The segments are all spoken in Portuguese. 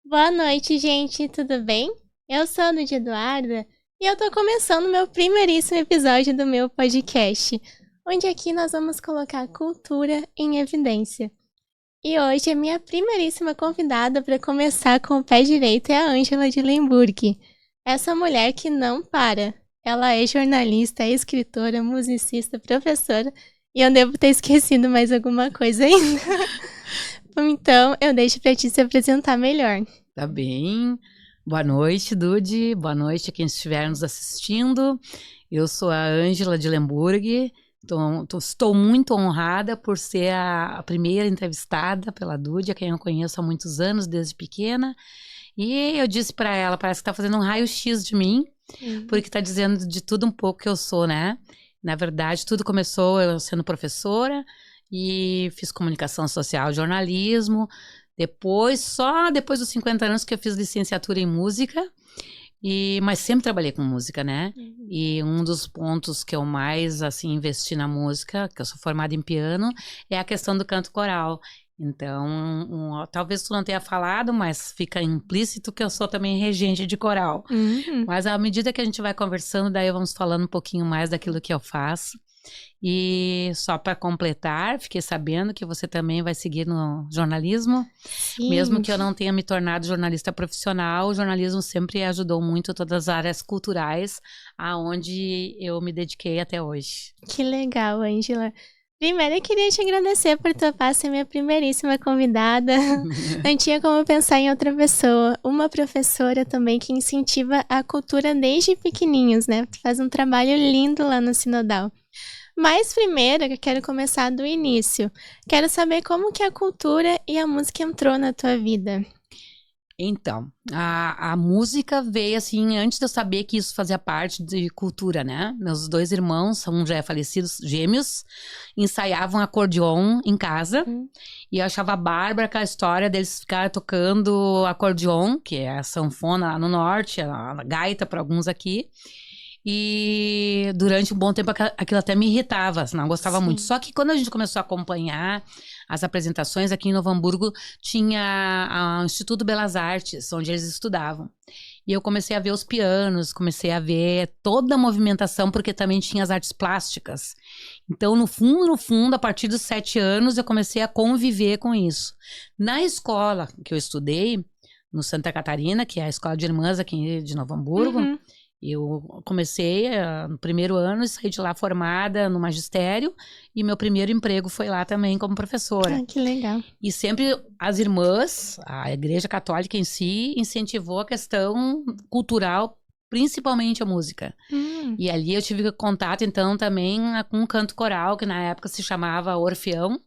Boa noite, gente, tudo bem? Eu sou a Nude Eduarda e eu tô começando meu primeiríssimo episódio do meu podcast, onde aqui nós vamos colocar a cultura em evidência. E hoje a minha primeiríssima convidada para começar com o pé direito é a Ângela de Lemburg. Essa mulher que não para. Ela é jornalista, é escritora, musicista, professora e eu devo ter esquecido mais alguma coisa ainda. Então, eu deixo para ti se apresentar melhor. Tá bem. Boa noite, Dude. Boa noite a quem estiver nos assistindo. Eu sou a Ângela de Lemburg. Estou muito honrada por ser a primeira entrevistada pela Dude, a quem eu conheço há muitos anos, desde pequena. E eu disse para ela, parece que está fazendo um raio-x de mim, porque está dizendo de tudo um pouco que eu sou, né? Na verdade, tudo começou eu sendo professora e fiz comunicação social, jornalismo. Só depois dos 50 anos que eu fiz licenciatura em música, mas sempre trabalhei com música, né? E um dos pontos que eu mais, assim, investi na música, que eu sou formada em piano, é a questão do canto coral. Então, talvez tu não tenha falado, mas fica implícito que eu sou também regente de coral. Mas à medida que a gente vai conversando, daí vamos falando um pouquinho mais daquilo que eu faço. E só para completar, fiquei sabendo que você também vai seguir no jornalismo. Sim. Mesmo que eu não tenha me tornado jornalista profissional, o jornalismo sempre ajudou muito todas as áreas culturais aonde eu me dediquei até hoje. Que legal, Ângela. Primeiro, eu queria te agradecer por topar ser minha primeiríssima convidada. Não tinha como pensar em outra pessoa. Uma professora também que incentiva a cultura desde pequenininhos, né? Tu faz um trabalho lindo lá no Sinodal. Mas primeiro, eu quero começar do início. Quero saber como que a cultura e a música entrou na tua vida. Então, a música veio assim, antes de eu saber que isso fazia parte de cultura, né? Meus dois irmãos, um já é falecido, gêmeos, ensaiavam acordeon em casa. E eu achava bárbara aquela história deles ficarem tocando acordeon, que é a sanfona lá no norte, a gaita para alguns aqui. E durante um bom tempo aquilo até me irritava, não gostava muito. Só que quando a gente começou a acompanhar as apresentações aqui em Novo Hamburgo, tinha o Instituto Belas Artes, onde eles estudavam. E eu comecei a ver os pianos, comecei a ver toda a movimentação, porque também tinha as artes plásticas. Então, no fundo, a partir dos 7 anos, eu comecei a conviver com isso. Na escola que eu estudei, no Santa Catarina, que é a escola de irmãs aqui de Novo Hamburgo, eu comecei no primeiro ano e saí de lá formada no magistério e meu primeiro emprego foi lá também como professora. Ah, que legal. E sempre as irmãs, a Igreja Católica em si, incentivou a questão cultural, principalmente a música. E ali eu tive contato então também com um canto coral, que na época se chamava Orfeão.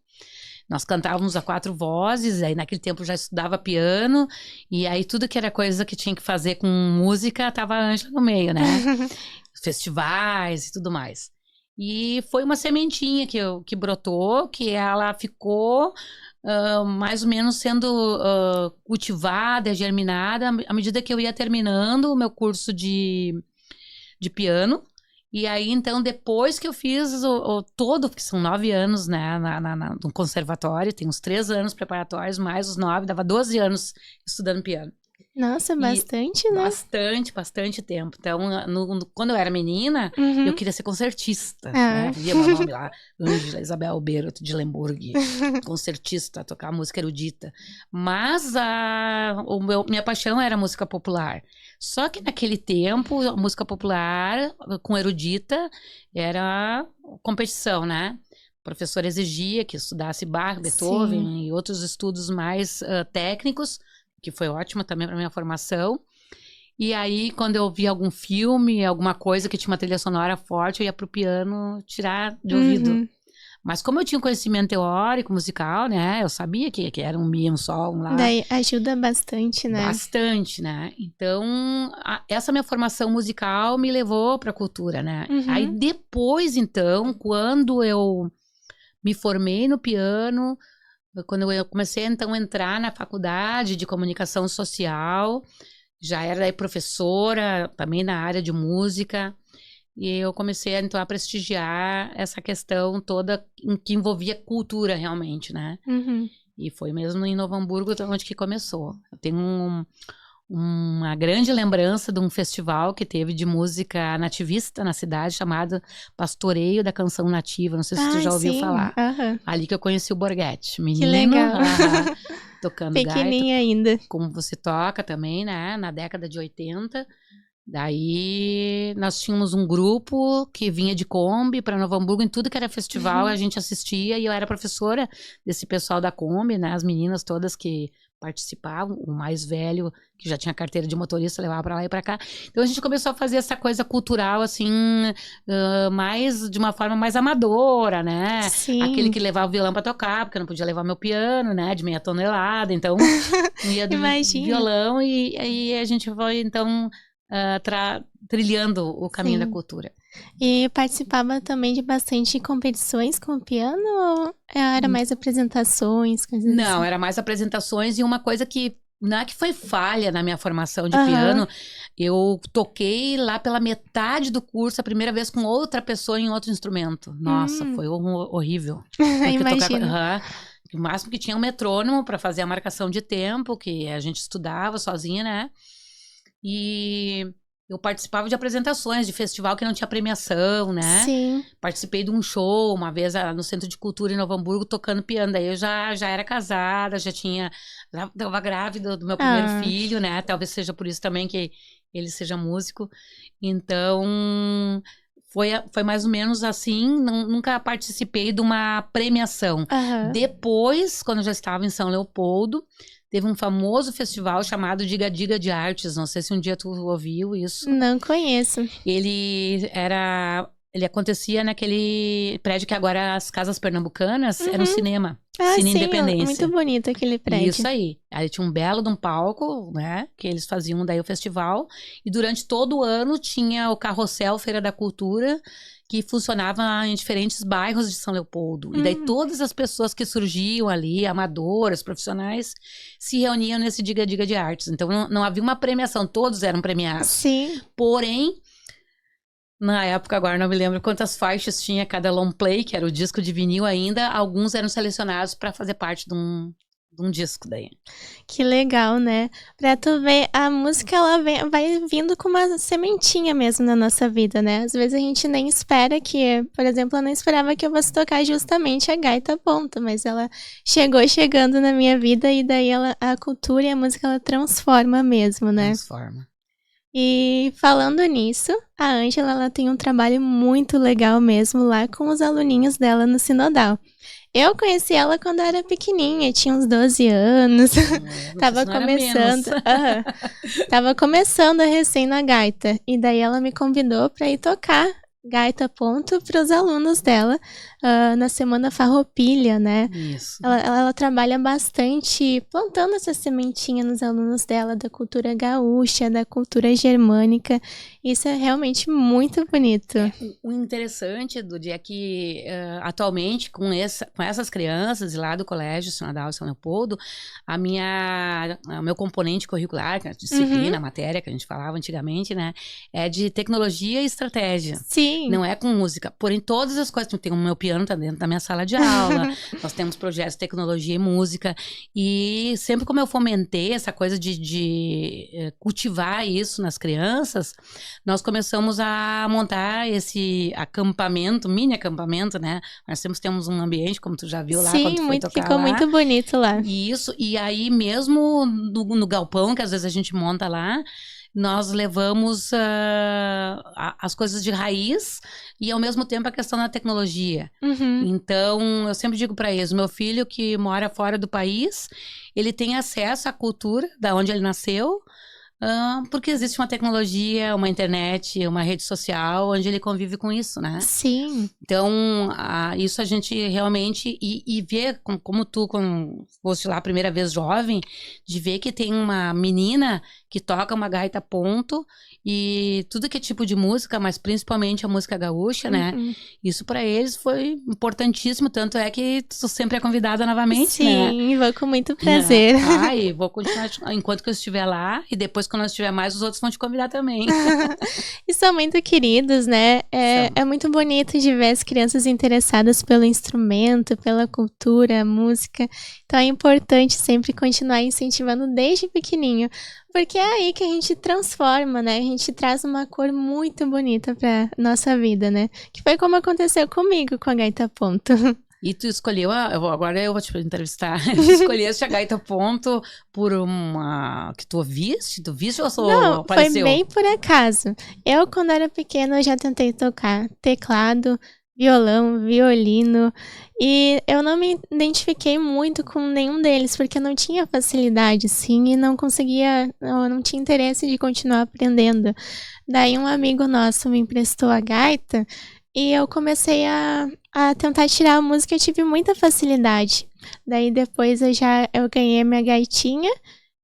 Nós cantávamos a 4 vozes, aí naquele tempo já estudava piano, e aí tudo que era coisa que tinha que fazer com música, tava a Ângela no meio, né? Festivais e tudo mais. E foi uma sementinha que brotou, que ela ficou mais ou menos sendo cultivada, germinada, à medida que eu ia terminando o meu curso de piano. E aí, então, depois que eu fiz todo, porque são 9 anos, né, no conservatório, tem uns 3 anos preparatórios, mais os 9, dava 12 anos estudando piano. Nossa, bastante, né? Bastante tempo. Então, quando eu era menina, eu queria ser concertista, né? Via meu nome lá, Ângela Isabel Berto de Lemburg, concertista, tocar música erudita. Mas minha paixão era música popular. Só que naquele tempo, a música popular com erudita era competição, né? O professor exigia que estudasse Bach, Beethoven e outros estudos mais técnicos, que foi ótima também para minha formação. E aí, quando eu via algum filme, alguma coisa que tinha uma trilha sonora forte, eu ia pro piano tirar de ouvido. Mas como eu tinha um conhecimento teórico, musical, né? Eu sabia que era um mi, um sol, um lá. Daí ajuda bastante, né? Bastante, né? Então, essa minha formação musical me levou pra cultura, né? Aí depois, então, quando eu me formei no piano, quando eu comecei, então, a entrar na faculdade de comunicação social, já era daí professora, também na área de música, e eu comecei, então, a prestigiar essa questão toda que envolvia cultura, realmente, né? E foi mesmo em Novo Hamburgo onde que começou. Eu tenho uma grande lembrança de um festival que teve de música nativista na cidade, chamado Pastoreio da Canção Nativa. Não sei se tu já ouviu falar. Ali que eu conheci o Borghetti. Menino, que legal. Tocando pequenininha gaita, ainda. como você toca também, né? Na década de 80. Daí nós tínhamos um grupo que vinha de Kombi para Novo Hamburgo, em tudo que era festival a gente assistia, e eu era professora desse pessoal da Kombi, né? As meninas todas que participavam, o mais velho, que já tinha carteira de motorista, levava para lá e para cá. Então a gente começou a fazer essa coisa cultural, assim, mais de uma forma mais amadora, né? Sim. Aquele que levava o violão para tocar, porque eu não podia levar meu piano, né? De 0,5 tonelada, então ia do violão e aí a gente foi, então, trilhando o caminho da cultura. E participava também de bastante competições com o piano ou era mais apresentações? Coisas Não, assim? era mais apresentações e uma coisa que não é que foi falha na minha formação de piano. Eu toquei lá pela metade do curso a primeira vez com outra pessoa em outro instrumento. Nossa, foi horrível. Imagino. O máximo que tinha um metrônomo para fazer a marcação de tempo, que a gente estudava sozinha, né? E eu participava de apresentações de festival que não tinha premiação, né? Sim. Participei de um show uma vez no Centro de Cultura em Novo Hamburgo tocando piano. Daí eu já era casada, já estava grávida do meu primeiro filho, né? Talvez seja por isso também que ele seja músico. Então foi mais ou menos assim. Nunca participei de uma premiação. Depois, quando eu já estava em São Leopoldo, teve um famoso festival chamado Diga Diga de Artes. Não sei se um dia tu ouviu isso. Não conheço. Ele acontecia naquele prédio que agora as Casas Pernambucanas era um cinema. Cine Independência. Muito bonito aquele prédio. Isso aí. Aí tinha um belo de um palco, né? Que eles faziam daí o festival. E durante todo o ano tinha o Carrossel Feira da Cultura, que funcionava em diferentes bairros de São Leopoldo. E daí todas as pessoas que surgiam ali, amadoras, profissionais, se reuniam nesse Diga Diga de Artes. Então não havia uma premiação, todos eram premiados. Sim. Porém, na época, agora não me lembro quantas faixas tinha cada long play, que era o disco de vinil ainda, alguns eram selecionados para fazer parte de um disco daí. Que legal, né? Pra tu ver, a música ela vai vindo com uma sementinha mesmo na nossa vida, né? Às vezes a gente nem espera que, por exemplo, eu não esperava que eu fosse tocar justamente a gaita ponta, mas ela chegando na minha vida e daí a cultura e a música ela transforma mesmo, né? Transforma. E falando nisso, a Ângela ela tem um trabalho muito legal mesmo lá com os aluninhos dela no Sinodal. Eu conheci ela quando eu era pequenininha, tinha uns 12 anos. Tava começando. Tava começando recém na gaita. E daí ela me convidou para ir tocar gaita ponto para os alunos dela na Semana Farroupilha, né? Isso. Ela trabalha bastante plantando essa sementinha nos alunos dela da cultura gaúcha, da cultura germânica. Isso é realmente muito bonito. O interessante, Dudy, é que atualmente com essas crianças lá do Colégio Sinodal de São Leopoldo, o meu componente curricular, que é a disciplina, a matéria que a gente falava antigamente, né? É de tecnologia e estratégia. Sim. Não é com música. Porém, todas as coisas, tem o meu piano tá dentro da minha sala de aula, nós temos projetos de tecnologia e música, e sempre como eu fomentei essa coisa de cultivar isso nas crianças, nós começamos a montar esse mini acampamento, né? Nós temos um ambiente, como tu já viu lá, quando tu foi tocar ficou lá. muito bonito lá. Isso, e aí mesmo no galpão, que às vezes a gente monta lá, nós levamos as coisas de raiz e, ao mesmo tempo, a questão da tecnologia. Então, eu sempre digo para eles, meu filho que mora fora do país, ele tem acesso à cultura da onde ele nasceu, porque existe uma tecnologia, uma internet, uma rede social, onde ele convive com isso, né? Sim. Então, isso a gente realmente... E ver, como tu, quando foste lá a primeira vez jovem, de ver que tem uma menina que toca uma gaita ponto e tudo que é tipo de música, mas principalmente a música gaúcha, né? Isso para eles foi importantíssimo, tanto é que tu sempre é convidada novamente, né? Sim, vou com muito prazer. E vou continuar enquanto que eu estiver lá, e depois quando nós tiver mais, os outros vão te convidar também. E são muito queridos, né? É muito bonito de ver as crianças interessadas pelo instrumento, pela cultura, música. Então é importante sempre continuar incentivando desde pequenininho, porque é aí que a gente transforma, né? A gente traz uma cor muito bonita pra nossa vida, né? Que foi como aconteceu comigo com a gaita ponto. E tu escolheu, agora eu vou te entrevistar, tu escolheste a gaita ponto por uma, que tu viste ou só Não, apareceu? foi bem por acaso. Eu, quando era pequena, eu já tentei tocar teclado, violão, violino, e eu não me identifiquei muito com nenhum deles, porque eu não tinha facilidade, sim, e não conseguia, eu não tinha interesse de continuar aprendendo. Daí um amigo nosso me emprestou a gaita, e eu comecei a tentar tirar a música, eu tive muita facilidade. Daí depois eu ganhei a minha gaitinha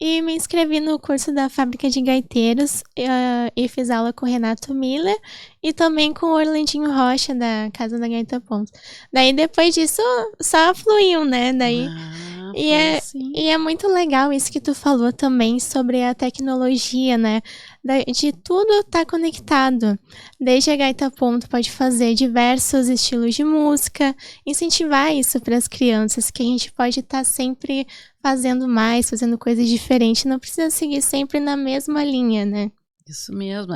e me inscrevi no curso da Fábrica de Gaiteiros e fiz aula com o Renato Miller e também com o Orlandinho Rocha, da Casa da Gaita Ponto. Daí depois disso só fluiu, né? Daí, e, foi é, assim. e é muito legal isso que tu falou também sobre a tecnologia, né? De tudo tá conectado. Desde a gaita ponto pode fazer diversos estilos de música, incentivar isso para as crianças, que a gente pode estar sempre fazendo mais, fazendo coisas diferentes, não precisa seguir sempre na mesma linha, né? Isso mesmo,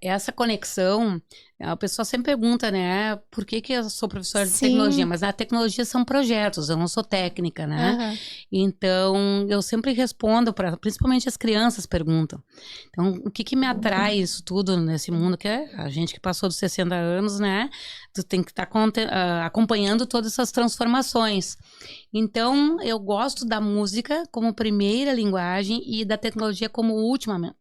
essa conexão, a pessoa sempre pergunta, né, por que eu sou professora de tecnologia, mas na tecnologia são projetos, eu não sou técnica, né, Aham. Então eu sempre respondo, principalmente as crianças perguntam, então o que me atrai isso tudo nesse mundo, que é a gente que passou dos 60 anos, né, tu tem que estar acompanhando todas essas transformações, então eu gosto da música como primeira linguagem e da tecnologia como última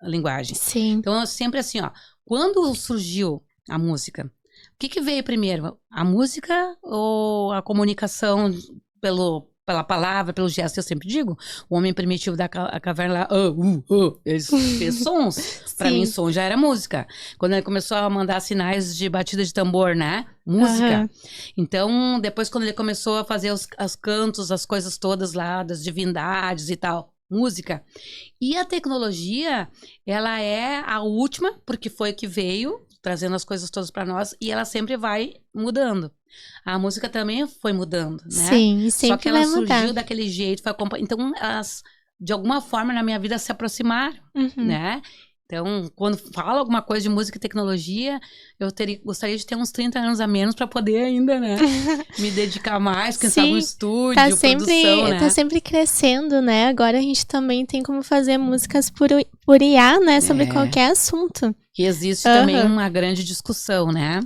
linguagem. Sim. Então, é sempre assim, ó. Quando surgiu a música, o que veio primeiro? A música ou a comunicação pela palavra, pelo gesto? Eu sempre digo, o homem primitivo da caverna lá, ele fez sons. Para mim, som já era música. Quando ele começou a mandar sinais de batida de tambor, né? Música. Uhum. Então, depois quando ele começou a fazer os cantos, as coisas todas lá, das divindades e tal, música. E a tecnologia, ela é a última, porque foi que veio, trazendo as coisas todas para nós, e ela sempre vai mudando. A música também foi mudando, né? Sim, e sempre só que ela vai mudar. surgiu daquele jeito, foi então elas, de alguma forma, na minha vida se aproximaram, né? Então, quando fala alguma coisa de música e tecnologia, eu gostaria de ter uns 30 anos a menos para poder ainda, né? Me dedicar mais, quem sabe um estúdio, produção, né? Tá sempre crescendo, né? Agora a gente também tem como fazer músicas por IA, né? Sobre qualquer assunto. Que existe também uma grande discussão, né?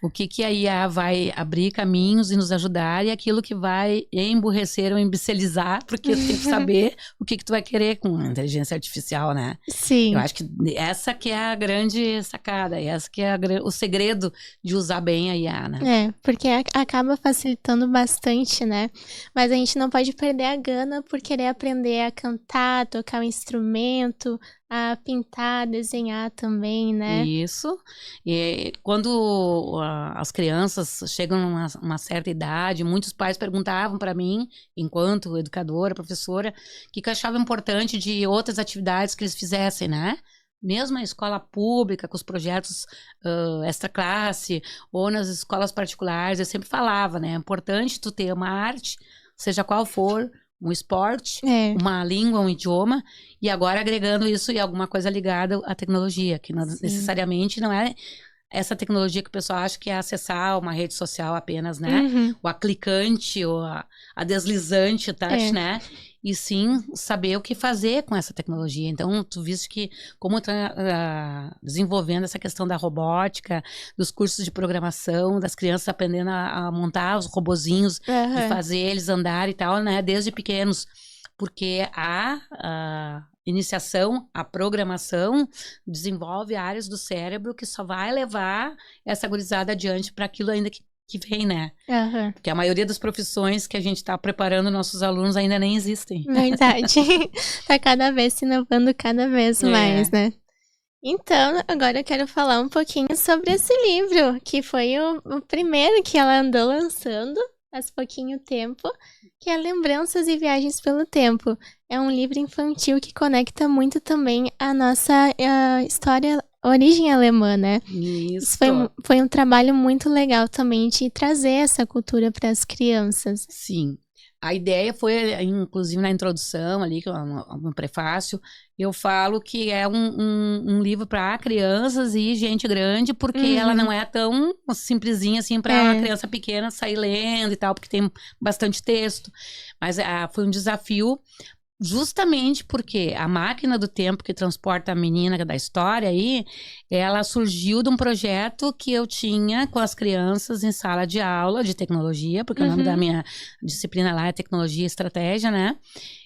O que a IA vai abrir caminhos e nos ajudar e aquilo que vai emburrecer ou embicilizar, porque tu tem que saber o que tu vai querer com a inteligência artificial, né? Sim. Eu acho que essa que é a grande sacada, essa que é o segredo de usar bem a IA, né? Porque acaba facilitando bastante, né? Mas a gente não pode perder a gana por querer aprender a cantar, tocar um instrumento, a pintar, desenhar também, né? Isso. E quando as crianças chegam a uma certa idade, muitos pais perguntavam para mim, enquanto educadora, professora, o que eu achava importante de outras atividades que eles fizessem, né? Mesmo na escola pública, com os projetos extra classe, ou nas escolas particulares, eu sempre falava, né? É importante tu ter uma arte, seja qual for, um esporte, uma língua, um idioma, e agora agregando isso e alguma coisa ligada à tecnologia, que não, necessariamente não é essa tecnologia que o pessoal acha que é acessar uma rede social apenas, né? O aclicante, ou a deslizante touch, né? E sim saber o que fazer com essa tecnologia. Então, tu viste que como tá desenvolvendo essa questão da robótica, dos cursos de programação, das crianças aprendendo a montar os robozinhos, de fazer eles andar e tal, né? Desde pequenos. Porque a iniciação, a programação desenvolve áreas do cérebro que só vai levar essa gurizada adiante para aquilo ainda que vem, né? Porque a maioria das profissões que a gente está preparando nossos alunos ainda nem existem. Verdade. Tá cada vez se inovando cada vez mais, né? Então, agora eu quero falar um pouquinho sobre esse livro, que foi o primeiro que ela andou lançando, faz pouquinho tempo, que é Lembranças e Viagens pelo Tempo. É um livro infantil que conecta muito também a nossa história, origem alemã, né? Isso foi um trabalho muito legal também de trazer essa cultura para as crianças. Sim. A ideia foi, inclusive na introdução ali, no prefácio, eu falo que é um livro para crianças e gente grande, porque ela não é tão simplesinha assim para uma criança pequena sair lendo e tal, porque tem bastante texto. Mas foi um desafio, justamente porque a máquina do tempo que transporta a menina da história aí, ela surgiu de um projeto que eu tinha com as crianças em sala de aula de tecnologia, porque o nome da minha disciplina lá é tecnologia e estratégia, né?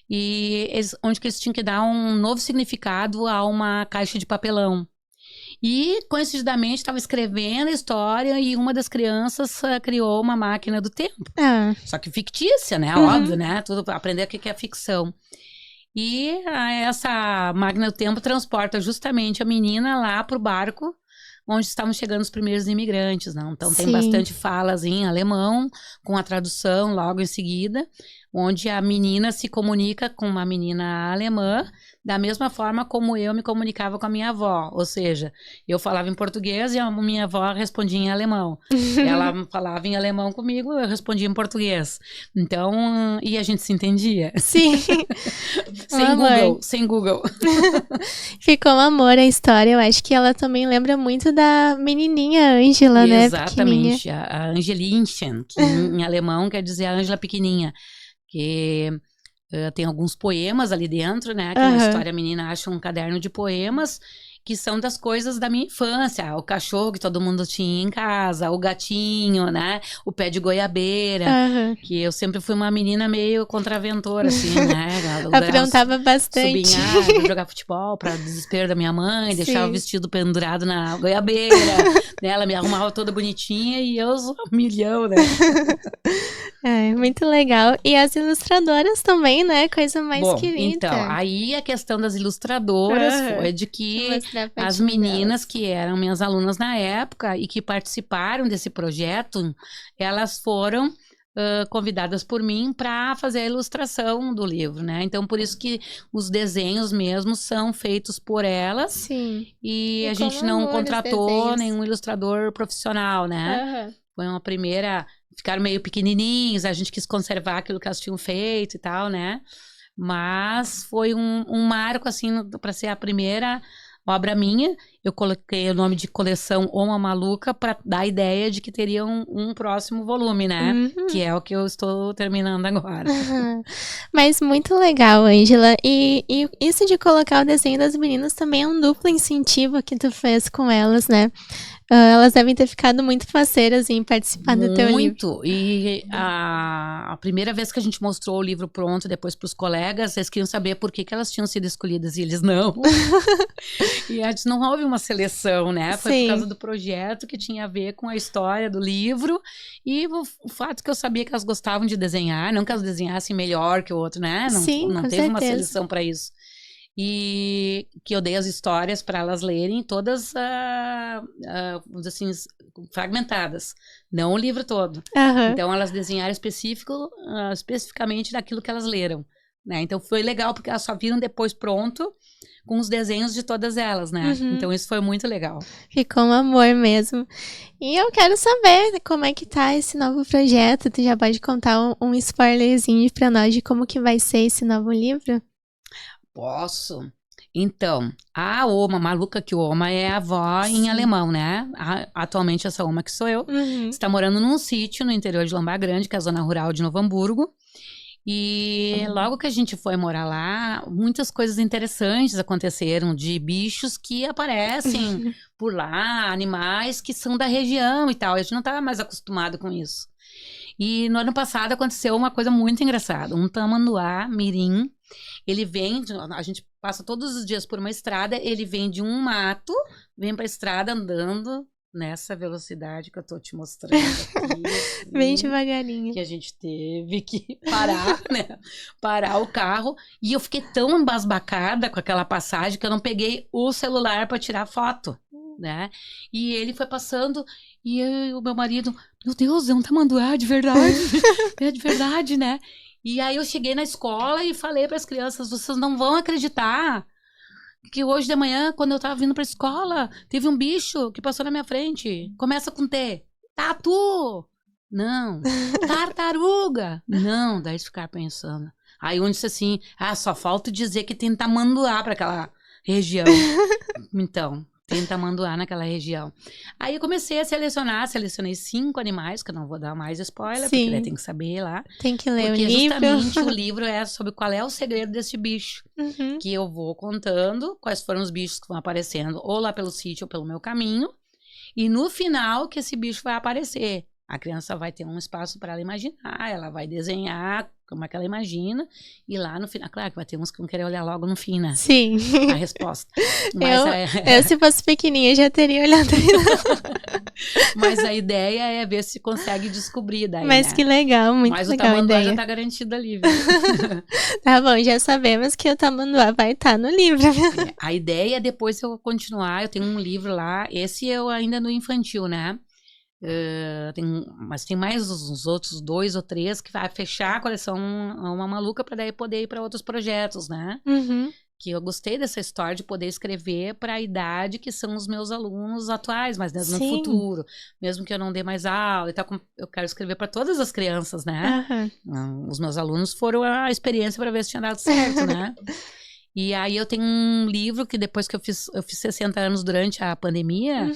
E onde que eles tinham que dar um novo significado a uma caixa de papelão. E, coincidentemente, estava escrevendo a história e uma das crianças criou uma máquina do tempo. Só que fictícia, né? Óbvio, né? Tudo aprender o que é ficção. E essa máquina do tempo transporta justamente a menina lá pro barco onde estavam chegando os primeiros imigrantes, não? Então tem bastante falas em alemão, com a tradução logo em seguida, onde a menina se comunica com uma menina alemã, da mesma forma como eu me comunicava com a minha avó, ou seja, eu falava em português e a minha avó respondia em alemão. Ela falava em alemão comigo, eu respondia em português. Então, e a gente se entendia. Sim. Sem Google. Ficou um amor a história, eu acho que ela também lembra muito da menininha Ângela, né? Exatamente, a Angelinchen, que em alemão quer dizer a Ângela pequenininha, que tem alguns poemas ali dentro, né? Que na história a menina acha um caderno de poemas que são das coisas da minha infância. O cachorro que todo mundo tinha em casa, o gatinho, né? O pé de goiabeira. Que eu sempre fui uma menina meio contraventora, assim, né? Aprontava bastante. Subir em jogar futebol, para desespero da minha mãe, deixava o vestido pendurado na goiabeira. Né? Ela me arrumava toda bonitinha e eu sou um milhão, né? Muito legal. E as ilustradoras também, né? Coisa mais querida. Então, aí a questão das ilustradoras foi de que as meninas que eram minhas alunas na época e que participaram desse projeto, elas foram convidadas por mim para fazer a ilustração do livro, né? Então, por isso que os desenhos mesmo são feitos por elas. Sim. E a gente não contratou nenhum ilustrador profissional, né? Foi uma primeira... Ficaram meio pequenininhos, a gente quis conservar aquilo que elas tinham feito e tal, né? Mas foi um marco, assim, para ser a primeira obra minha. Eu coloquei o nome de coleção Oma Maluca para dar a ideia de que teria um próximo volume, né? Que é o que eu estou terminando agora. Mas muito legal, Ângela. E isso de colocar o desenho das meninas também é um duplo incentivo que tu fez com elas, né? Elas devem ter ficado muito faceiras em participar do teu livro. Muito. E a primeira vez que a gente mostrou o livro pronto depois para os colegas, eles queriam saber por que elas tinham sido escolhidas e eles não. E antes não houve uma seleção, né? Foi por causa do projeto que tinha a ver com a história do livro e o fato que eu sabia que elas gostavam de desenhar, não que elas desenhassem melhor que o outro, né? Não teve uma seleção para isso. E que eu dei as histórias para elas lerem todas, assim, fragmentadas, não o livro todo. Então elas desenharam especificamente daquilo que elas leram, né? Então foi legal porque elas só viram depois pronto com os desenhos de todas elas, né? Então isso foi muito legal. Ficou um amor mesmo. E eu quero saber como é que tá esse novo projeto. Tu já pode contar um spoilerzinho pra nós de como que vai ser esse novo livro? Posso. Então, a Oma, Maluca que Oma é a avó em alemão, né? Atualmente essa Oma que sou eu, está morando num sítio no interior de Lombar Grande, que é a zona rural de Novo Hamburgo. E logo que a gente foi morar lá, muitas coisas interessantes aconteceram de bichos que aparecem por lá, animais que são da região e tal. A gente não estava mais acostumado com isso. E no ano passado aconteceu uma coisa muito engraçada. Um tamanduá mirim, ele vem, a gente passa todos os dias por uma estrada, ele vem de um mato, vem para a estrada andando nessa velocidade que eu tô te mostrando aqui. Bem devagarinho. Que a gente teve que parar, né? Parar o carro. E eu fiquei tão embasbacada com aquela passagem que eu não peguei o celular para tirar foto, né? E ele foi passando e eu e o meu marido, meu Deus, é um tamanduá de verdade. É de verdade, né? E aí eu cheguei na escola e falei para as crianças, vocês não vão acreditar que hoje de manhã, quando eu tava vindo pra escola, teve um bicho que passou na minha frente. Começa com T. Tatu! Não. Tartaruga! Não. Daí ficar pensando. Aí um disse assim, só falta dizer que tem tamanduá pra aquela região. Então, tem tamanduá naquela região. Aí eu comecei a selecionei 5 animais, que eu não vou dar mais spoiler, porque daí tem que saber lá. Tem que ler o Porque livro. justamente o livro é sobre qual é o segredo desse bicho. Uhum. Que eu vou contando quais foram os bichos que vão aparecendo, ou lá pelo sítio ou pelo meu caminho. E no final que esse bicho vai aparecer. A criança vai ter um espaço para ela imaginar, ela vai desenhar como é que ela imagina, e lá no final, claro que vai ter uns que vão querer olhar logo no fim, né? Sim. A resposta. Mas eu, se fosse pequenininha, já teria olhado. Mas a ideia é ver se consegue descobrir daí, Mas né? que legal, muito Mas legal a o tamanduá ideia. já tá garantido ali, viu? Tá bom, já sabemos que o tamanduá vai estar no livro. A ideia é depois eu continuar, eu tenho um livro lá, esse eu ainda no infantil, né? Mas tem mais uns outros 2 ou 3 que vai fechar a coleção Uma Maluca para daí poder ir para outros projetos, né? Uhum. Que eu gostei dessa história de poder escrever para a idade que são os meus alunos atuais, mas no futuro, mesmo que eu não dê mais aula, eu quero escrever para todas as crianças, né? Uhum. Os meus alunos foram a experiência para ver se tinha dado certo, né? E aí eu tenho um livro que depois que eu fiz 60 anos durante a pandemia,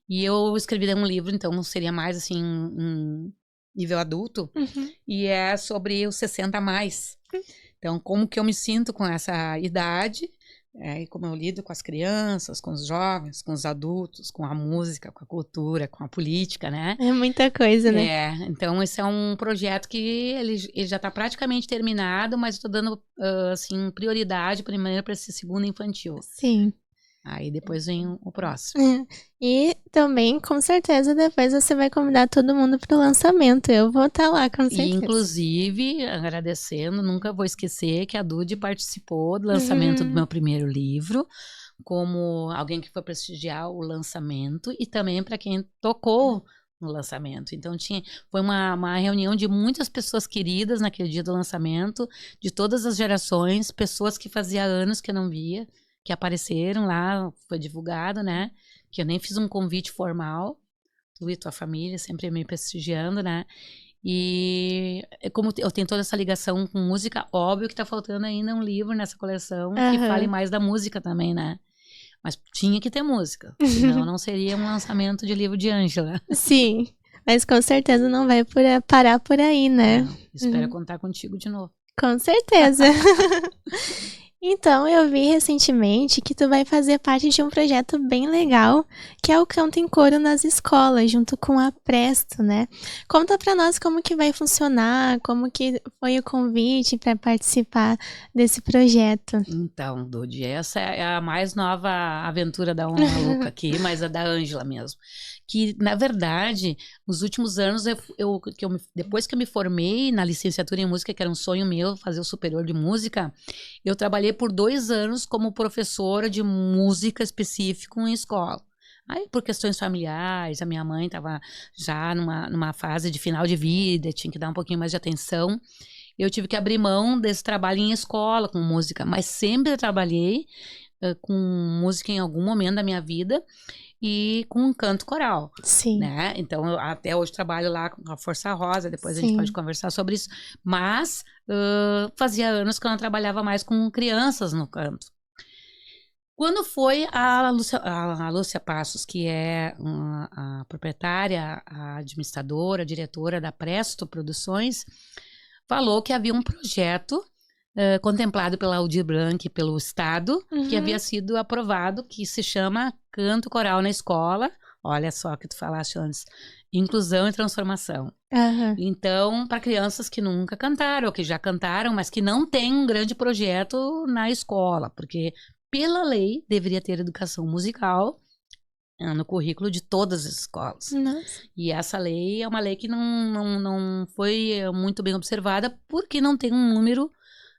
e eu escrevi um livro, então seria mais assim, um nível adulto, e é sobre os 60 a mais. Então, como que eu me sinto com essa idade, e como eu lido com as crianças, com os jovens, com os adultos, com a música, com a cultura, com a política, né? É muita coisa, né? Então esse é um projeto que ele já está praticamente terminado, mas estou dando, assim, prioridade primeiro para esse segundo infantil. Sim. Aí depois vem o próximo. E também, com certeza, depois você vai convidar todo mundo para o lançamento. Eu vou estar lá, com certeza. E, inclusive, agradecendo, nunca vou esquecer que a Dude participou do lançamento do meu primeiro livro, como alguém que foi prestigiar o lançamento e também para quem tocou no lançamento. Então, foi uma reunião de muitas pessoas queridas naquele dia do lançamento, de todas as gerações, pessoas que fazia anos que eu não via, que apareceram lá, foi divulgado, né? Que eu nem fiz um convite formal, tu e tua família sempre me prestigiando, né? E como eu tenho toda essa ligação com música, óbvio que tá faltando ainda um livro nessa coleção que fale mais da música também, né? Mas tinha que ter música, senão não seria um lançamento de livro de Ângela. Sim, mas com certeza não vai parar por aí, né? Não, espero contar contigo de novo. Com certeza. Então, eu vi recentemente que tu vai fazer parte de um projeto bem legal, que é o Canto em Coro nas escolas, junto com a Presto, né? Conta pra nós como que vai funcionar, como que foi o convite para participar desse projeto. Então, Dude, essa é a mais nova aventura da Uma Maluca aqui, mas a da Ângela mesmo. Que, na verdade, nos últimos anos, depois que eu me formei na licenciatura em música, que era um sonho meu, fazer o superior de música, eu trabalhei por 2 anos como professora de música específica em escola. Aí, por questões familiares, a minha mãe estava já numa fase de final de vida, tinha que dar um pouquinho mais de atenção. Eu tive que abrir mão desse trabalho em escola com música, mas sempre trabalhei com música em algum momento da minha vida e com um canto coral. Sim. Né? Então, eu até hoje trabalho lá com a Força Rosa, depois a gente pode conversar sobre isso. Mas fazia anos que eu não trabalhava mais com crianças no canto. Quando foi a Lúcia Passos, que é a proprietária, a administradora, a diretora da Presto Produções, falou que havia um projeto contemplado pela Aldir Blanc e pelo Estado, que havia sido aprovado, que se chama Canto Coral na Escola. Olha só o que tu falaste antes. Inclusão e transformação. Então, para crianças que nunca cantaram, ou que já cantaram, mas que não têm um grande projeto na escola, porque, pela lei, deveria ter educação musical no currículo de todas as escolas. Nossa. E essa lei é uma lei que não foi muito bem observada, porque não tem um número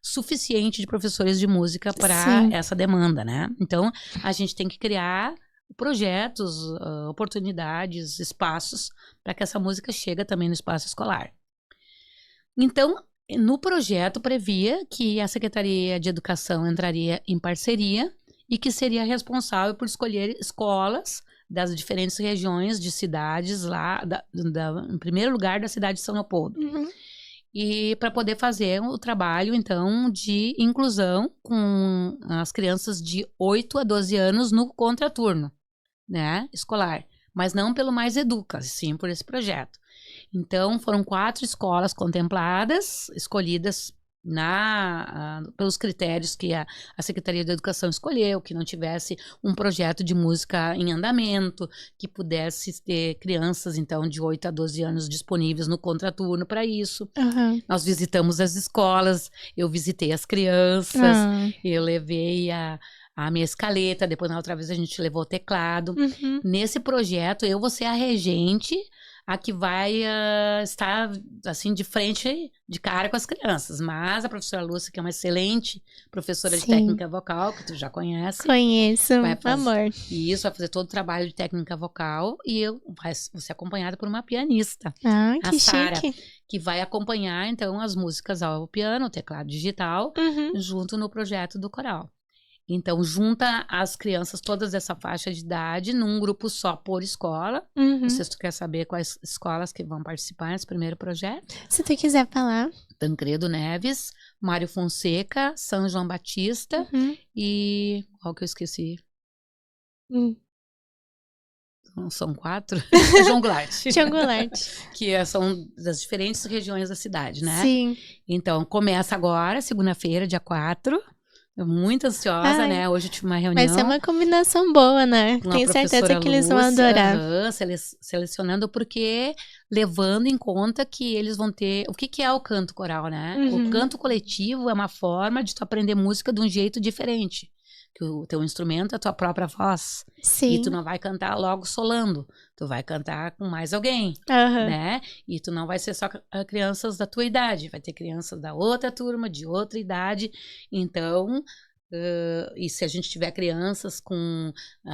suficiente de professores de música para essa demanda, né? Então, a gente tem que criar projetos, oportunidades, espaços para que essa música chegue também no espaço escolar. Então, no projeto previa que a Secretaria de Educação entraria em parceria e que seria responsável por escolher escolas das diferentes regiões de cidades lá, em primeiro lugar, da cidade de São Leopoldo. E para poder fazer o trabalho, então, de inclusão com as crianças de 8 a 12 anos no contraturno, né, escolar. Mas não pelo Mais Educa, sim por esse projeto. Então, foram 4 escolas contempladas, escolhidas pelos critérios que a Secretaria da Educação escolheu, que não tivesse um projeto de música em andamento, que pudesse ter crianças, então, de 8 a 12 anos disponíveis no contraturno para isso. Nós visitamos as escolas, eu visitei as crianças, eu levei a minha escaleta, depois na outra vez a gente levou o teclado. Nesse projeto, eu vou ser a regente, a que vai estar, assim, de frente, de cara com as crianças. Mas a professora Lúcia, que é uma excelente professora de técnica vocal, que tu já conhece. Conheço, amor. Isso, vai fazer todo o trabalho de técnica vocal. E eu vou ser acompanhada por uma pianista. Que Sara, chique. que vai acompanhar, então, as músicas ao piano, o teclado digital, junto no projeto do coral. Então, junta as crianças todas dessa faixa de idade num grupo só por escola. Não sei se tu quer saber quais escolas que vão participar nesse primeiro projeto. Se tu quiser falar. Tancredo Neves, Mário Fonseca, São João Batista e... Qual que eu esqueci? São 4? João Goulart. João Goulart. Que são das diferentes regiões da cidade, né? Sim. Então, começa agora, segunda-feira, dia 4. Eu muito ansiosa, né? Hoje eu tive uma reunião. Vai ser uma combinação boa, né? Tenho certeza que eles vão adorar. Selecionando, porque levando em conta que eles vão ter... O que é o canto coral, né? O canto coletivo é uma forma de tu aprender música de um jeito diferente. Que o teu instrumento é a tua própria voz. Sim. E tu não vai cantar logo solando. Tu vai cantar com mais alguém, né? E tu não vai ser só crianças da tua idade. Vai ter crianças da outra turma, de outra idade. Então, e se a gente tiver crianças com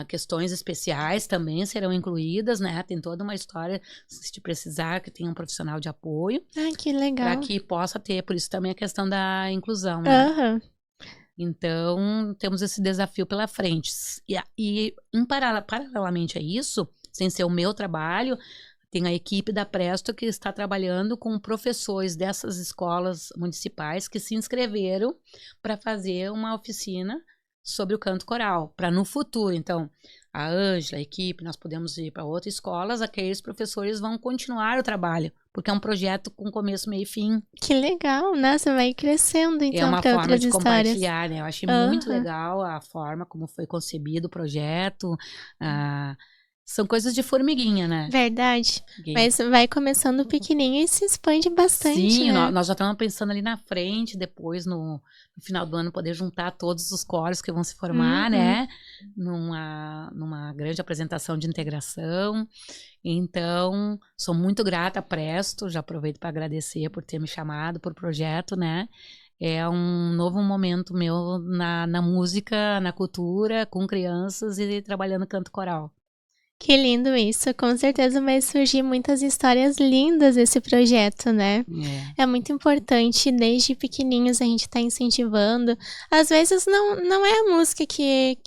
questões especiais, também serão incluídas, né? Tem toda uma história, se te precisar, que tenha um profissional de apoio. Que legal. Para que possa ter, por isso também a questão da inclusão, né? Então, temos esse desafio pela frente. E paralelamente a isso, sem ser o meu trabalho, tem a equipe da Presto que está trabalhando com professores dessas escolas municipais que se inscreveram para fazer uma oficina sobre o canto coral, para no futuro, então, a Ângela, a equipe, nós podemos ir para outras escolas, aqueles professores vão continuar o trabalho, porque é um projeto com começo, meio e fim. Que legal, nossa, vai crescendo então para outras histórias. É uma forma de compartilhar, né? Eu achei muito legal a forma como foi concebido o projeto, são coisas de formiguinha, né? Verdade. Mas vai começando pequenininho e se expande bastante, Sim, né? nós já estamos pensando ali na frente, depois no final do ano, poder juntar todos os coros que vão se formar, né? Numa grande apresentação de integração. Então, sou muito grata a Presto, já aproveito para agradecer por ter me chamado por projeto, né? É um novo momento meu na música, na cultura, com crianças e trabalhando canto coral. Que lindo isso, com certeza vai surgir muitas histórias lindas desse projeto, né? É muito importante, desde pequenininhos a gente tá incentivando. Às vezes não é a música que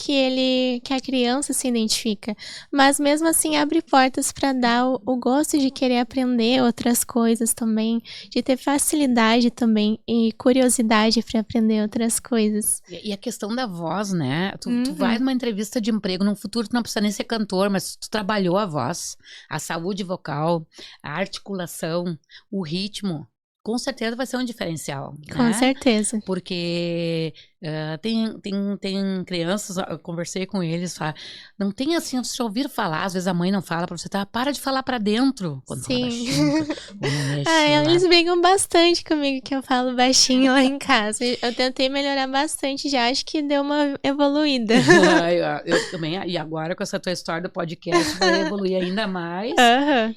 a criança se identifica, mas mesmo assim abre portas para dar o gosto de querer aprender outras coisas também, de ter facilidade também e curiosidade para aprender outras coisas. E a questão da voz, né? Tu vai numa entrevista de emprego, no futuro tu não precisa nem ser cantor, mas tu trabalhou a voz, a saúde vocal, a articulação, o ritmo, com certeza vai ser um diferencial. Com certeza. Porque tem crianças, eu conversei com eles, não tem assim, vocês já ouviram falar, às vezes a mãe não fala pra você, para de falar pra dentro. Quando fala baixinho, eles brigam bastante comigo que eu falo baixinho lá em casa. Eu tentei melhorar bastante já, acho que deu uma evoluída. Eu também, e agora com essa tua história do podcast vai evoluir ainda mais.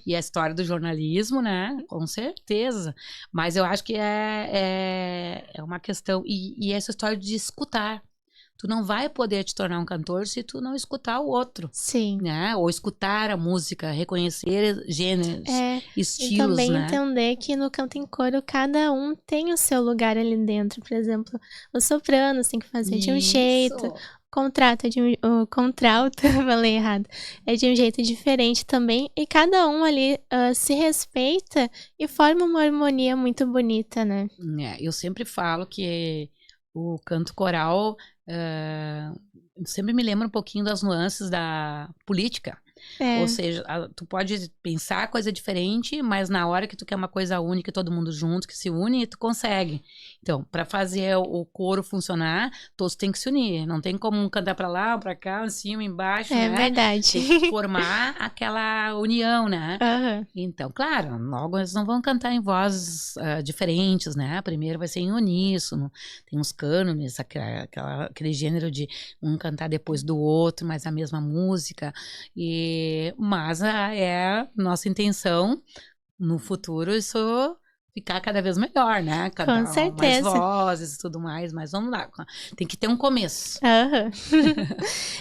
E a história do jornalismo, né? Com certeza. Mas eu acho que é uma questão, e essa história de escutar. Tu não vai poder te tornar um cantor se tu não escutar o outro, Sim. né? Ou escutar a música, reconhecer gêneros, E estilos, também né? entender que no canto em coro cada um tem o seu lugar ali dentro. Por exemplo, os sopranos tem que fazer de um jeito, o contralto, falei errado, é de um jeito diferente também. E cada um ali se respeita e forma uma harmonia muito bonita, né? Eu sempre falo que o canto coral sempre me lembra um pouquinho das nuances da política. Ou seja, tu pode pensar coisa diferente, mas na hora que tu quer uma coisa única, todo mundo junto, que se une, tu consegue. Então, para fazer o coro funcionar, todos têm que se unir. Não tem como um cantar para lá, para cá, em cima, embaixo, É né? verdade. Tem que formar aquela união, né? Uhum. Então, claro, logo eles não vão cantar em vozes diferentes, né? Primeiro vai ser em uníssono, tem uns cânones, aquele gênero de um cantar depois do outro, mas a mesma música. Mas é nossa intenção no futuro isso ficar cada vez melhor, né? Com Cantar mais certeza. vozes e tudo mais, mas vamos lá, tem que ter um começo. Aham.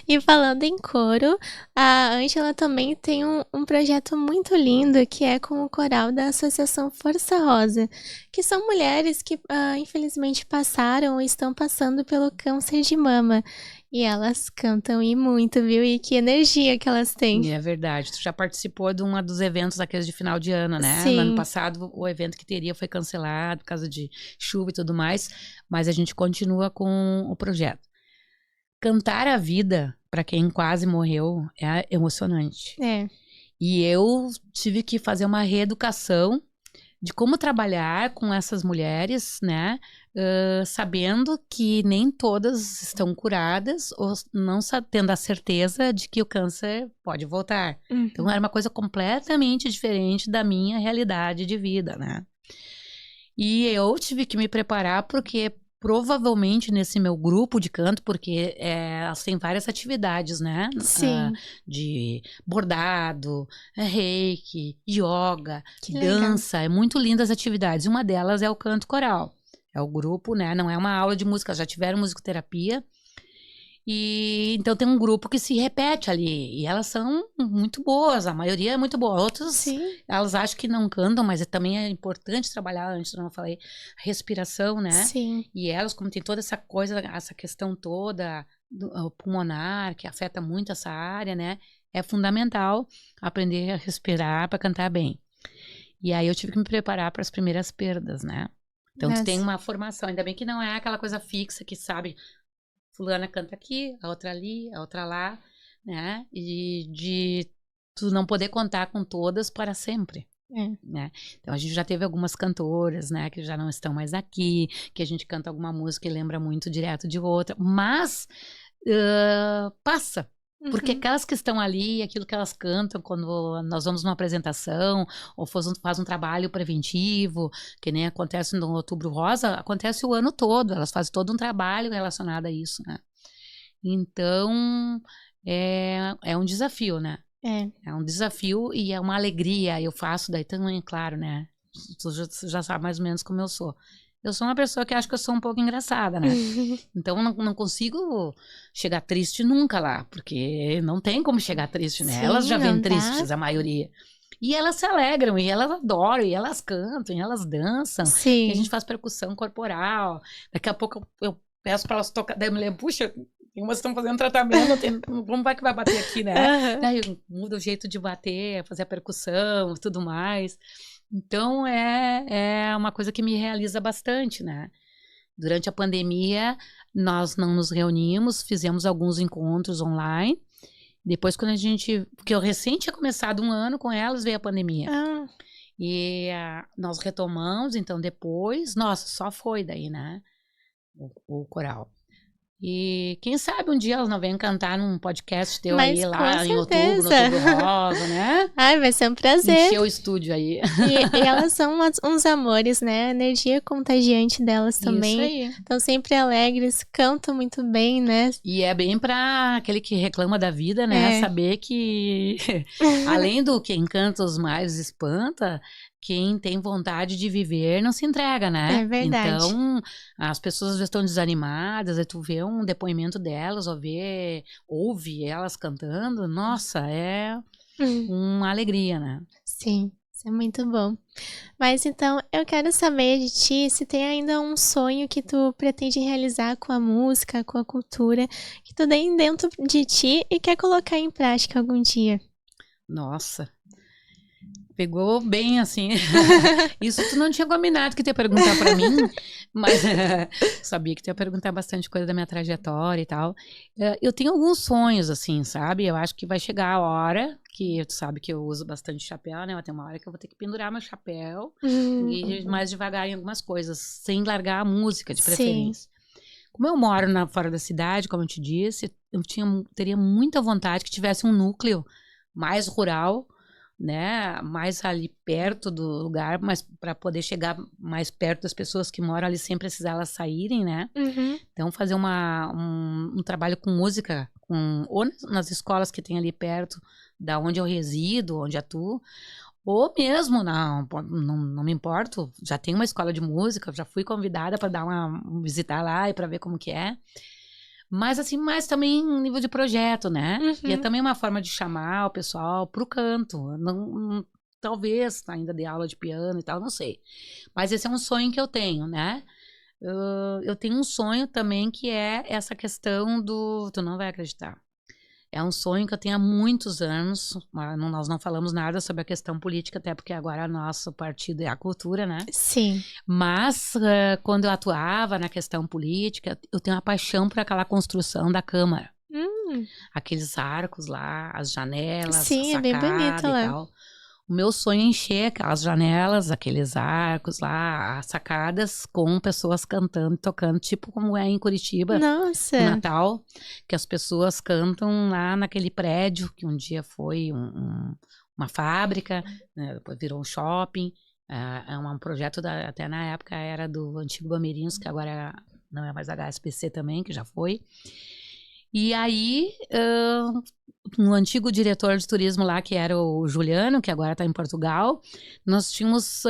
E falando em coro, a Ângela também tem um projeto muito lindo que é com o coral da Associação Força Rosa, que são mulheres que infelizmente passaram ou estão passando pelo câncer de mama. E elas cantam e muito, viu? E que energia que elas têm. É verdade. Tu já participou de um dos eventos daqueles de final de ano, né? Sim. No ano passado, o evento que teria foi cancelado por causa de chuva e tudo mais, mas a gente continua com o projeto. Cantar a vida para quem quase morreu é emocionante. É. E eu tive que fazer uma reeducação de como trabalhar com essas mulheres, né? Sabendo que nem todas estão curadas ou não tendo a certeza de que o câncer pode voltar. Uhum. Então, era uma coisa completamente diferente da minha realidade de vida, né? E eu tive que me preparar porque provavelmente nesse meu grupo de canto, porque elas têm várias atividades, né? Sim. De bordado, reiki, yoga, Que dança. É muito lindas as atividades. Uma delas é o canto coral. É o grupo, né? Não é uma aula de música, já tiveram musicoterapia. E então tem um grupo que se repete ali. E elas são muito boas, a maioria é muito boa. Outras, Sim. elas acham que não cantam, mas também é importante trabalhar, antes não falei, respiração, né? Sim. E elas, como tem toda essa coisa, essa questão toda pulmonar, que afeta muito essa área, né? É fundamental aprender a respirar para cantar bem. E aí eu tive que me preparar para as primeiras perdas, né? Então tu tem uma formação, ainda bem que não é aquela coisa fixa que sabe, fulana canta aqui, a outra ali, a outra lá, né? E de tu não poder contar com todas para sempre. Né? Então a gente já teve algumas cantoras, né, que já não estão mais aqui, que a gente canta alguma música e lembra muito direto de outra, mas passa. Porque aquelas que estão ali, aquilo que elas cantam quando nós vamos numa apresentação ou faz um trabalho preventivo, que nem acontece no Outubro Rosa, acontece o ano todo, elas fazem todo um trabalho relacionado a isso, né? Então, é um desafio, né? É um desafio e é uma alegria. Eu faço daí também, claro, né? Tu já sabe mais ou menos como eu sou. Eu sou uma pessoa que acha que eu sou um pouco engraçada, né? Então, não consigo chegar triste nunca lá, porque não tem como chegar triste, né? Sim, elas já vêm dá. tristes, a maioria. E elas se alegram, e elas adoram, e elas cantam, e elas dançam. Sim. E a gente faz percussão corporal. Daqui a pouco eu peço para elas tocar. Daí eu me lembro, puxa, umas estão fazendo tratamento, como vai que vai bater aqui, né? Daí muda o jeito de bater, fazer a percussão e tudo mais. Então, é uma coisa que me realiza bastante, né? Durante a pandemia, nós não nos reunimos, fizemos alguns encontros online. Depois, quando porque eu recém tinha começado um ano com elas, veio a pandemia. E nós retomamos, então depois, nossa, só foi daí, né? O coral. E quem sabe um dia elas não vêm cantar num podcast teu aí lá em outubro, no Outubro Rosa, né? Ai, vai ser um prazer. Encher o estúdio aí. E elas são uns amores, né? A energia contagiante delas também. Isso aí. Estão sempre alegres, cantam muito bem, né? E é bem pra aquele que reclama da vida, né? Saber que, além do quem canta os males espanta, quem tem vontade de viver não se entrega, né? É verdade. Então, as pessoas às vezes estão desanimadas, aí tu vê um depoimento delas, ouve elas cantando, nossa, é Hum, uma alegria, né? sim, isso é muito bom. Mas então, eu quero saber de ti se tem ainda um sonho que tu pretende realizar com a música, com a cultura, que tu tem dentro de ti e quer colocar em prática algum dia. Nossa, pegou bem assim. Isso tu não tinha combinado que tu ia perguntar pra mim, mas sabia que tu ia perguntar bastante coisa da minha trajetória e tal. Eu tenho alguns sonhos, assim, sabe? Eu acho que vai chegar a hora que tu sabe que eu uso bastante chapéu, né? Vai ter uma hora que eu vou ter que pendurar meu chapéu Hum, e ir mais devagar em algumas coisas, sem largar a música, de sim, preferência. Como eu moro fora da cidade, como eu te disse, teria muita vontade que tivesse um núcleo mais rural, né, mais ali perto do lugar, mas para poder chegar mais perto das pessoas que moram ali sem precisar elas saírem, né? uhum, Então fazer um trabalho com música, ou nas escolas que tem ali perto da onde eu resido, onde atuo, ou mesmo, não me importo, já tem uma escola de música, já fui convidada para visitar lá e para ver como que é. Mas assim, mais também em nível de projeto, né? E é uhum. também uma forma de chamar o pessoal pro canto. Talvez ainda dê aula de piano e tal, não sei. Mas esse é um sonho que eu tenho, né? Eu tenho um sonho também que é essa questão do... Tu não vai acreditar. É um sonho que eu tenho há muitos anos. Mas nós não falamos nada sobre a questão política, até porque agora nosso partido é a cultura, né? Sim. Mas quando eu atuava na questão política, eu tenho uma paixão por aquela construção da Câmara. Hum, Aqueles arcos lá, as janelas, a sim, é bem bonito sacada e lá. tal. O meu sonho é encher aquelas janelas, aqueles arcos lá, as sacadas, com pessoas cantando e tocando, tipo como é em Curitiba, no Nossa, Natal, que as pessoas cantam lá naquele prédio que um dia foi uma fábrica, né, depois virou um shopping. É um projeto até na época era do antigo Bamerinhos, que agora não é mais HSBC também, que já foi. E aí, no antigo diretor de turismo lá, que era o Juliano, que agora está em Portugal, nós tínhamos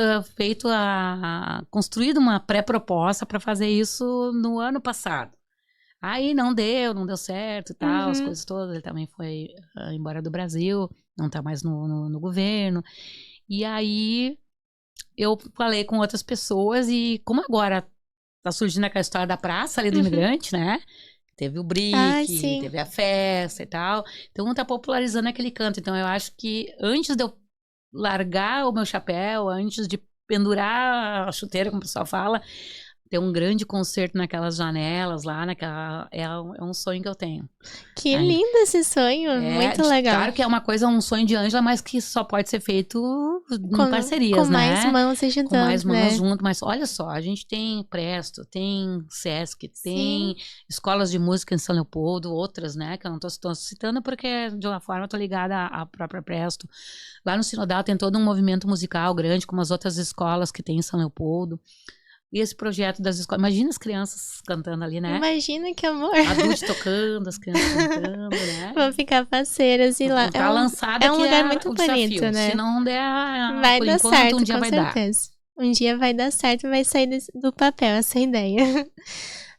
construído uma pré-proposta para fazer isso no ano passado. Aí não deu certo e tal, as uhum, coisas todas. Ele também foi embora do Brasil, não está mais no governo. E aí eu falei com outras pessoas e como agora tá surgindo aquela história da praça ali do uhum. imigrante, né? Teve o Ai, brick, sim. teve a festa e tal. Então tá popularizando aquele canto. Então eu acho que antes de eu largar o meu chapéu, antes de pendurar a chuteira, como o pessoal fala, ter um grande concerto naquelas janelas lá, é um sonho que eu tenho. Que lindo esse sonho, muito legal. Claro que é uma coisa, um sonho de Ângela, mas que só pode ser feito em Com parcerias, mais né? mãos Com ajudando, mais mãos né? junto. Mas olha só, a gente tem Presto, tem Sesc, Sim, tem escolas de música em São Leopoldo, outras, né? Que eu não estou citando porque, de uma forma, eu tô ligada à própria Presto. Lá no Sinodal tem todo um movimento musical grande, como as outras escolas que tem em São Leopoldo. E esse projeto das escolas, imagina as crianças cantando ali, né? imagina que amor. Adultos tocando, as crianças cantando, né? Vão ficar parceiras e lá Tá lançado é um aqui lugar muito o bonito, desafio. Se né? não der, Vai por dar enquanto, um certo, dia com vai dar. certeza. Um dia vai dar certo e vai sair do papel essa ideia.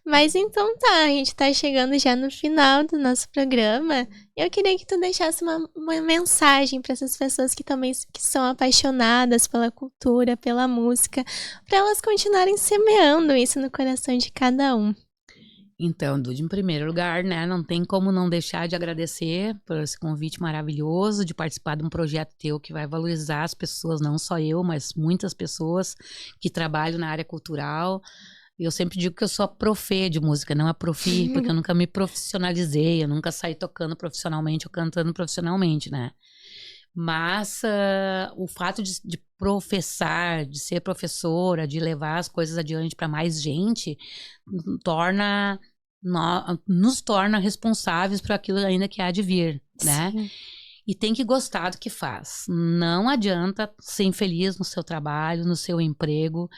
Mas então tá, a gente tá chegando já no final do nosso programa. Eu queria que tu deixasse uma mensagem para essas pessoas que também que são apaixonadas pela cultura, pela música, para elas continuarem semeando isso no coração de cada um. Então, Dude, em primeiro lugar, né, não tem como não deixar de agradecer por esse convite maravilhoso de participar de um projeto teu que vai valorizar as pessoas, não só eu, mas muitas pessoas que trabalham na área cultural. Eu sempre digo que eu sou a profê de música, não a profi, porque eu nunca me profissionalizei, eu nunca saí tocando profissionalmente ou cantando profissionalmente, né? Mas o fato de professar, de ser professora, de levar as coisas adiante para mais gente, torna nos torna responsáveis por aquilo ainda que há de vir, né? Sim, E tem que gostar do que faz. Não adianta ser infeliz no seu trabalho, no seu emprego,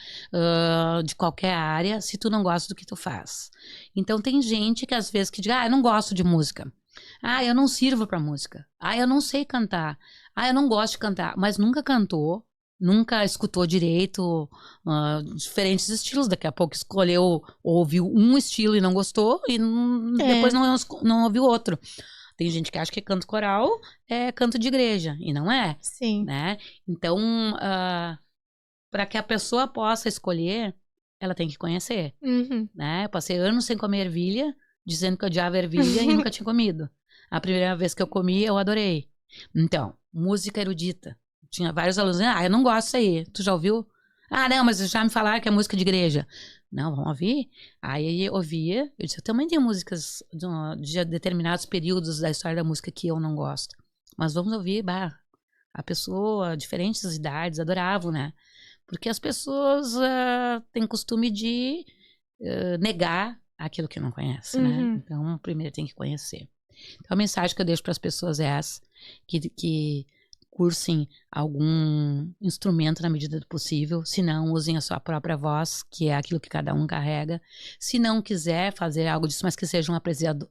de qualquer área, se tu não gosta do que tu faz. Então tem gente que às vezes que diz, eu não gosto de música. Eu não sirvo para música. Eu não sei cantar. Eu não gosto de cantar. Mas nunca cantou, nunca escutou direito diferentes estilos. Daqui a pouco escolheu, ouviu um estilo e não gostou, e depois não ouviu outro. Tem gente que acha que canto coral é canto de igreja, e não é. Sim. Né? Então, para que a pessoa possa escolher, ela tem que conhecer. Né? Eu passei anos sem comer ervilha, dizendo que eu odiava ervilha e nunca tinha comido. A primeira vez que eu comi, eu adorei. Então, música erudita. Tinha vários alunos, eu não gosto disso aí. Tu já ouviu? Não, mas já me falaram que é música de igreja. Não, vamos ouvir? Aí eu ouvia, eu disse, eu também tenho músicas de determinados períodos da história da música que eu não gosto. Mas vamos ouvir, a pessoa, diferentes idades, adoravam, né? Porque as pessoas têm costume de negar aquilo que não conhece, né? Então, primeiro tem que conhecer. Então, a mensagem que eu deixo para as pessoas é essa, que cursem algum instrumento na medida do possível, se não, usem a sua própria voz, que é aquilo que cada um carrega. Se não quiser fazer algo disso, mas que seja um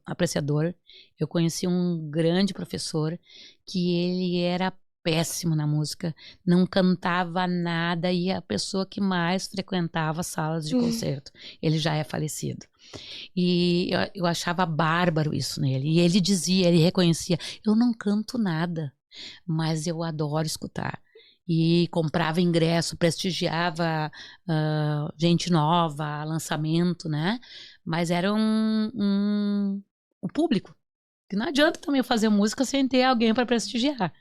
apreciador. Eu conheci um grande professor que ele era péssimo na música, não cantava nada, e a pessoa que mais frequentava salas de concerto. Ele já é falecido. E eu achava bárbaro isso nele. E ele dizia, ele reconhecia, eu não canto nada, mas eu adoro escutar. E comprava ingresso, prestigiava gente nova, lançamento, né? Mas era o público. Que não adianta também eu fazer música sem ter alguém para prestigiar.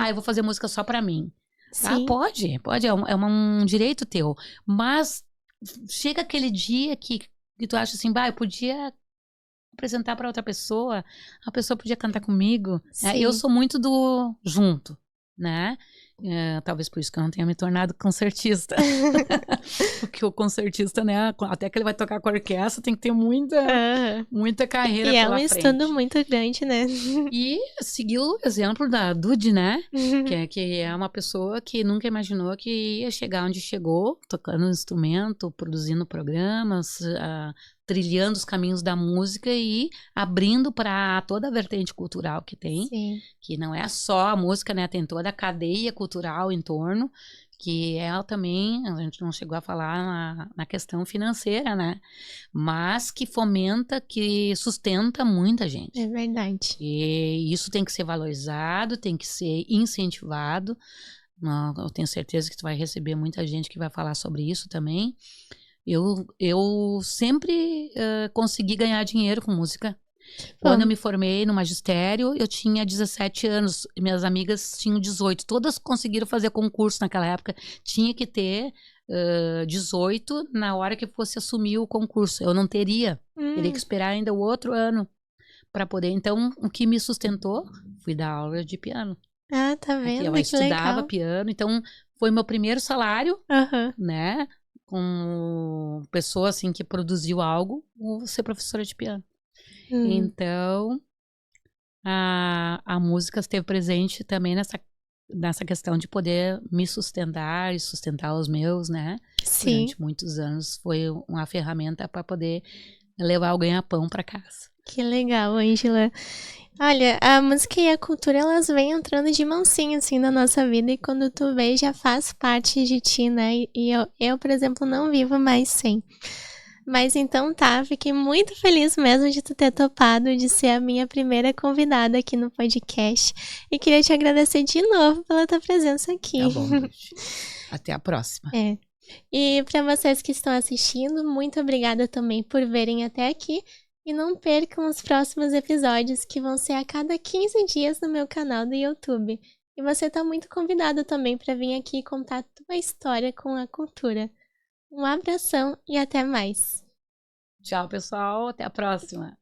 Eu vou fazer música só para mim. Pode, é um direito teu. Mas chega aquele dia que tu acha assim, eu podia apresentar para outra pessoa, a pessoa podia cantar comigo. Eu sou muito do junto, né? Talvez por isso que eu não tenha me tornado concertista. Porque o concertista, né, até que ele vai tocar com a orquestra, tem que ter muita carreira pela frente. E é um estudo muito grande, né? E seguiu o exemplo da Dude, né? Que é uma pessoa que nunca imaginou que ia chegar onde chegou, tocando instrumento, produzindo programas, trilhando os caminhos da música e abrindo para toda a vertente cultural que tem. Sim. Que não é só a música, né? Tem toda a cadeia cultural em torno, que ela também, a gente não chegou a falar na questão financeira, né? Mas que fomenta, que sustenta muita gente. É verdade. E isso tem que ser valorizado, tem que ser incentivado. Eu tenho certeza que tu vai receber muita gente que vai falar sobre isso também. Eu sempre consegui ganhar dinheiro com música. Quando eu me formei no magistério, eu tinha 17 anos. E minhas amigas tinham 18. Todas conseguiram fazer concurso naquela época. Tinha que ter 18 na hora que fosse assumir o concurso. Eu não teria. Teria que esperar ainda o outro ano para poder. Então, o que me sustentou, fui dar aula de piano. Tá vendo? Eu estudava piano. Então, foi meu primeiro salário, né? Com pessoa assim que produziu algo, vou ser professora de piano. Então, a música esteve presente também nessa questão de poder me sustentar e sustentar os meus, né? Sim. Durante muitos anos foi uma ferramenta para poder levar o ganha-pão para casa. Que legal, Ângela. Olha, a música e a cultura, elas vêm entrando de mansinho, assim, na nossa vida, e quando tu vê, já faz parte de ti, né? E eu, por exemplo, não vivo mais sem. Mas então fiquei muito feliz mesmo de tu ter topado, de ser a minha primeira convidada aqui no podcast. E queria te agradecer de novo pela tua presença aqui. Tá bom, até a próxima. E para vocês que estão assistindo, muito obrigada também por verem até aqui. E não percam os próximos episódios, que vão ser a cada 15 dias no meu canal do YouTube. E você está muito convidado também para vir aqui contar a tua história com a cultura. Um abração e até mais. Tchau, pessoal. Até a próxima.